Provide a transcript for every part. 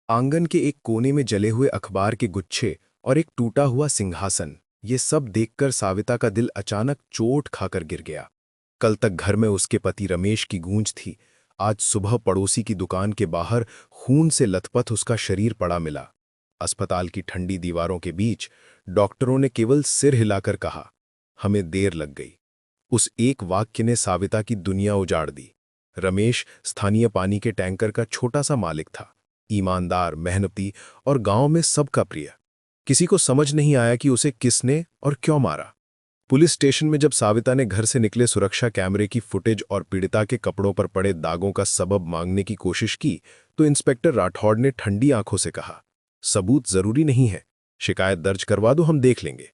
आंगन के एक कोने में जले हुए अखबार के गुच्छे और एक टूटा हुआ सिंहासन, ये सब देखकर साविता का दिल अचानक चोट खाकर गिर गया। कल तक घर में उसके पति रमेश की गूंज थी। आज सुबह पड़ोसी की दुकान के बाहर खून से लथपथ उसका शरीर पड़ा मिला। अस्पताल की ठंडी दीवारों के बीच डॉक्टरों ने केवल सिर हिलाकर कहा, हमें देर लग गई। उस एक वाक्य ने साविता की दुनिया उजाड़ दी। रमेश स्थानीय पानी के टैंकर का छोटा सा मालिक था, ईमानदार, मेहनती और गांव में सबका प्रिय। किसी को समझ नहीं आया कि उसे किसने और क्यों मारा। पुलिस स्टेशन में जब साविता ने घर से निकले सुरक्षा कैमरे की फुटेज और पीड़िता के कपड़ों पर पड़े दागों का सबब मांगने की कोशिश की, तो इंस्पेक्टर राठौड़ ने ठंडी आंखों से कहा, सबूत जरूरी नहीं है, शिकायत दर्ज करवा दो, हम देख लेंगे।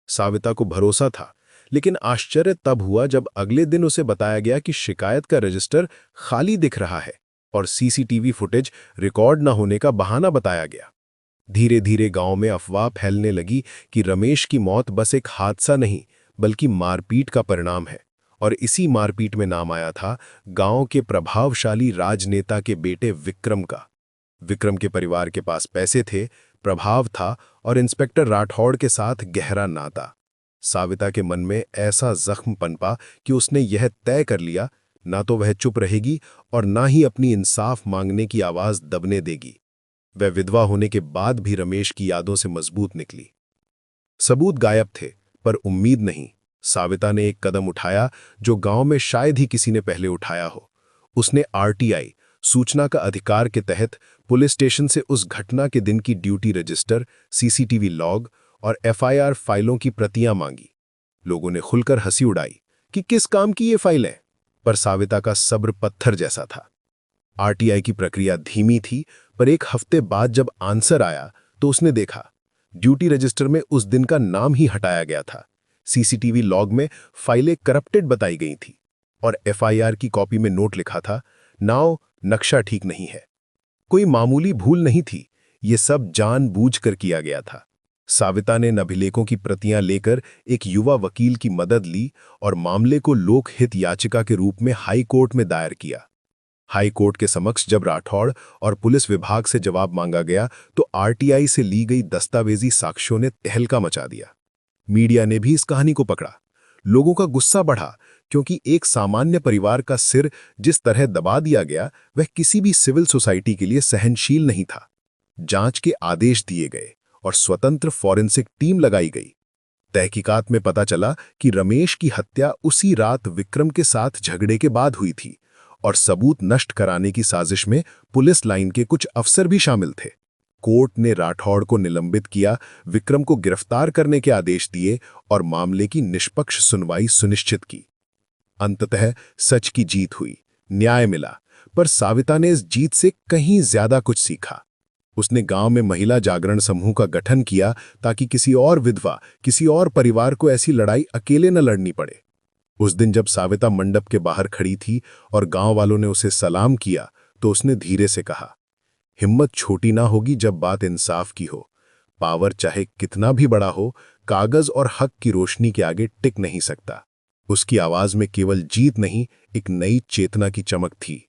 साविता को भरोसा था, लेकिन आश्चर्य तब हुआ जब अगले दिन उसे बताया गया कि शिकायत का रजिस्टर खाली दिख रहा है और सीसीटीवी फुटेज रिकॉर्ड न होने का बहाना बताया गया। धीरे धीरे गांव में अफवाह फैलने लगी कि रमेश की मौत बस एक हादसा नहीं बल्कि मारपीट का परिणाम है। और इसी मारपीट में नाम आया था गांव के प्रभावशाली राजनेता के बेटे विक्रम का। विक्रम के परिवार के पास पैसे थे, प्रभाव था और इंस्पेक्टर राठौड़ के साथ गहरा नाता। साविता के मन में ऐसा जख्म पनपा कि उसने यह तय कर लिया, ना तो वह चुप रहेगी और ना ही अपनी इंसाफ मांगने की आवाज दबने देगी। वह विधवा होने के बाद भी रमेश की यादों से मजबूत निकली। सबूत गायब थे, पर उम्मीद नहीं। साविता ने एक कदम उठाया जो गांव में शायद ही किसी ने पहले उठाया हो। उसने आरटीआई, सूचना का अधिकार के तहत पुलिस स्टेशन से उस घटना के दिन की ड्यूटी रजिस्टर, सीसीटीवी लॉग और एफआईआर फाइलों की प्रतियां मांगी। लोगों ने खुलकर हंसी उड़ाई कि किस काम की ये फाइलें, पर साविता का सब्र पत्थर जैसा था। आरटीआई की प्रक्रिया धीमी थी, पर एक हफ्ते बाद जब आंसर आया तो उसने देखा ड्यूटी रजिस्टर में उस दिन का नाम ही हटाया गया था। सीसीटीवी लॉग में फाइलें करप्टेड बताई गई थी और एफआईआर की कॉपी में नोट लिखा था, नाव नक्शा ठीक नहीं है। कोई मामूली भूल नहीं थी, ये सब जानबूझकर किया गया था। साविता ने अभिलेखों की प्रतियां लेकर एक युवा वकील की मदद ली और मामले को लोकहित याचिका के रूप में हाई कोर्ट में दायर किया। हाई कोर्ट के समक्ष जब राठौड़ और पुलिस विभाग से जवाब मांगा गया तो आरटीआई से ली गई दस्तावेजी साक्ष्यों ने तहलका मचा दिया। मीडिया ने भी इस कहानी को पकड़ा। लोगों का गुस्सा बढ़ा, क्योंकि एक सामान्य परिवार का सिर जिस तरह दबा दिया गया वह किसी भी सिविल सोसाइटी के लिए सहनशील नहीं था। जांच के आदेश दिए गए और स्वतंत्र फॉरेंसिक टीम लगाई गई। तहकीकात में पता चला कि रमेश की हत्या उसी रात विक्रम के साथ झगड़े के बाद हुई थी और सबूत नष्ट कराने की साजिश में पुलिस लाइन के कुछ अफसर भी शामिल थे। कोर्ट ने राठौड़ को निलंबित किया, विक्रम को गिरफ्तार करने के आदेश दिए और मामले की निष्पक्ष सुनवाई सुनिश्चित की। अंततः सच की जीत हुई, न्याय मिला, पर साविता ने इस जीत से कहीं ज्यादा कुछ सीखा। उसने गांव में महिला जागरण समूह का गठन किया ताकि किसी और विधवा, किसी और परिवार को ऐसी लड़ाई अकेले न लड़नी पड़े। उस दिन जब साविता मंडप के बाहर खड़ी थी और गांव वालों ने उसे सलाम किया तो उसने धीरे से कहा, हिम्मत छोटी ना होगी जब बात इंसाफ की हो। पावर चाहे कितना भी बड़ा हो, कागज और हक की रोशनी के आगे टिक नहीं सकता। उसकी आवाज में केवल जीत नहीं, एक नई चेतना की चमक थी।